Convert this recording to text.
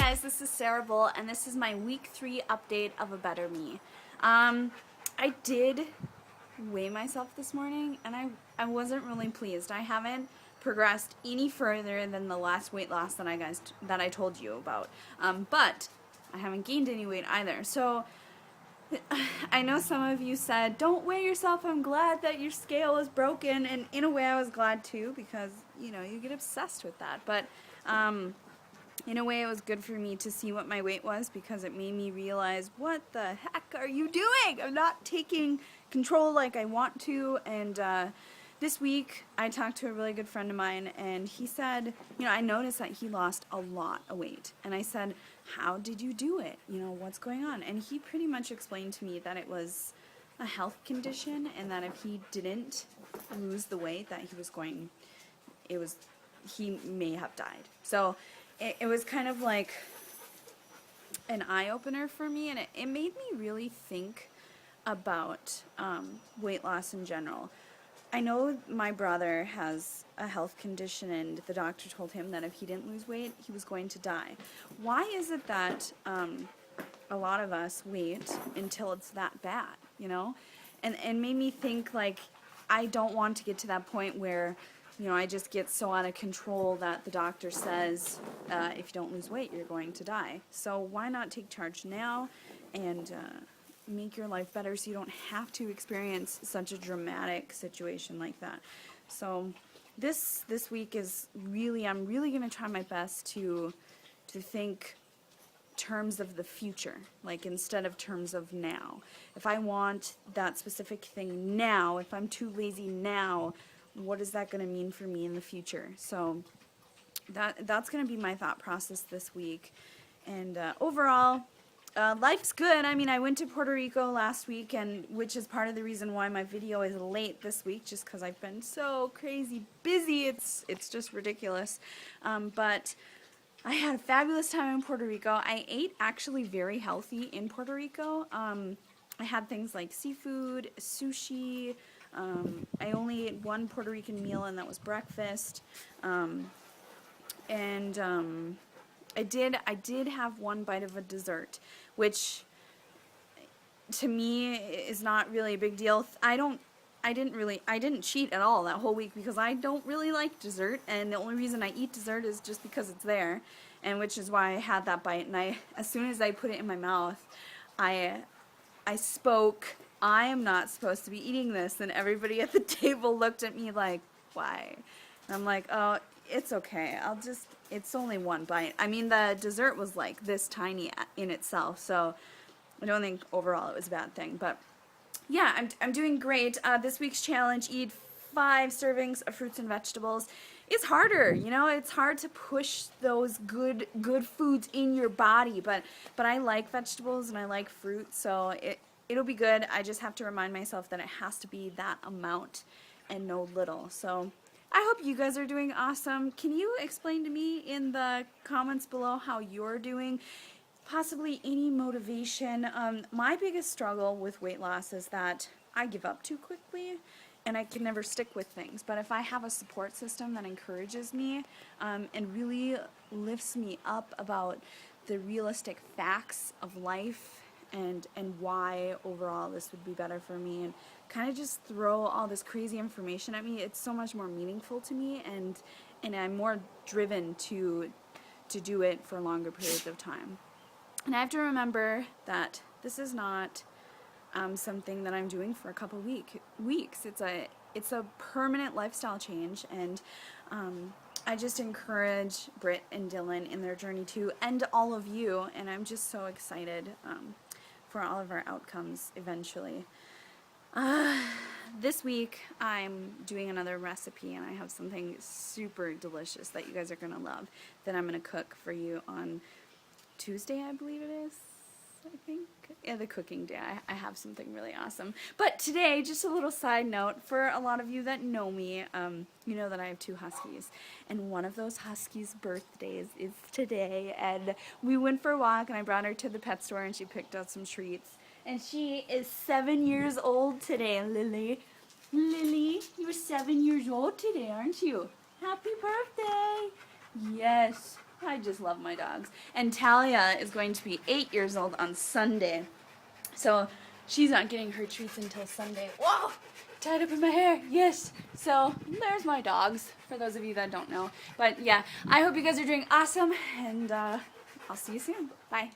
guys, this is Sarah Bull, and this is my week 3 update of ABetterMe. I did weigh myself this morning, and I wasn't really pleased. I haven't progressed any further than the last weight loss that I told you about, but I haven't gained any weight either. So I know some of you said, don't weigh yourself, I'm glad that your scale is broken, and in a way I was glad too, because, you know, you get obsessed with that, but in a way it was good for me to see what my weight was, because it made me realize, what the heck are you doing? I'm not taking control like I want to. And this week I talked to a really good friend of mine, and he said, you know, I noticed that he lost a lot of weight, and I said, how did you do it? You know, what's going on? And he pretty much explained to me that it was a health condition, and that if he didn't lose the weight that he was going, he may have died. So it was kind of like an eye-opener for me, and it made me really think about weight loss in general. I know my brother has a health condition, and the doctor told him that if he didn't lose weight, he was going to die. Why is it that a lot of us wait until it's that bad, you know? And made me think, like, I don't want to get to that point where, you know, I just get so out of control that the doctor says, if you don't lose weight, you're going to die. So why not take charge now and make your life better so you don't have to experience such a dramatic situation like that. So this week is really, I'm really going to try my best to think terms of the future, like instead of terms of now. If I want that specific thing now, if I'm too lazy now, what is that going to mean for me in the future? So that's going to be my thought process this week. And overall, life's good. I mean, I went to Puerto Rico last week, and which is part of the reason why my video is late this week, just because I've been so crazy busy. It's just ridiculous. But I had a fabulous time in Puerto Rico. I ate actually very healthy in Puerto Rico. I had things like seafood, sushi. I only ate one Puerto Rican meal, and that was breakfast. I did have one bite of a dessert, which to me is not really a big deal. I didn't cheat at all that whole week, because I don't really like dessert, and the only reason I eat dessert is just because it's there, and which is why I had that bite. And as soon as I put it in my mouth, I spoke, I am not supposed to be eating this, and everybody at the table looked at me like, why? And I'm like, oh, it's okay, it's only one bite. I mean, the dessert was like this tiny in itself, so I don't think overall it was a bad thing. But yeah, I'm doing great. This week's challenge, eat 5 servings of fruits and vegetables. It's harder, you know, it's hard to push those good foods in your body, but I like vegetables and I like fruit, so it'll be good. I just have to remind myself that it has to be that amount and no little. So I hope you guys are doing awesome. Can you explain to me in the comments below how you're doing? Possibly any motivation. My biggest struggle with weight loss is that I give up too quickly, and I can never stick with things. But if I have a support system that encourages me and really lifts me up about the realistic facts of life and why overall this would be better for me, and kind of just throw all this crazy information at me, it's so much more meaningful to me, and I'm more driven to do it for longer periods of time. And I have to remember that this is not something that I'm doing for a couple weeks. It's a permanent lifestyle change, and I just encourage Britt and Dylan in their journey too, and all of you, and I'm just so excited for all of our outcomes eventually. This week I'm doing another recipe, and I have something super delicious that you guys are going to love that I'm going to cook for you on Tuesday, I believe it is, I think. Yeah, the cooking day. I have something really awesome. But today, just a little side note, for a lot of you that know me, you know that I have 2 huskies, and one of those huskies' birthdays is today, and we went for a walk, and I brought her to the pet store, and she picked out some treats. And she is 7 years old today, Lily. Lily, you're 7 years old today, aren't you? Happy birthday! Yes. I just love my dogs. And Talia is going to be 8 years old on Sunday. So she's not getting her treats until Sunday. Whoa! Tied up in my hair. Yes. So there's my dogs, for those of you that don't know. But yeah, I hope you guys are doing awesome, and I'll see you soon. Bye.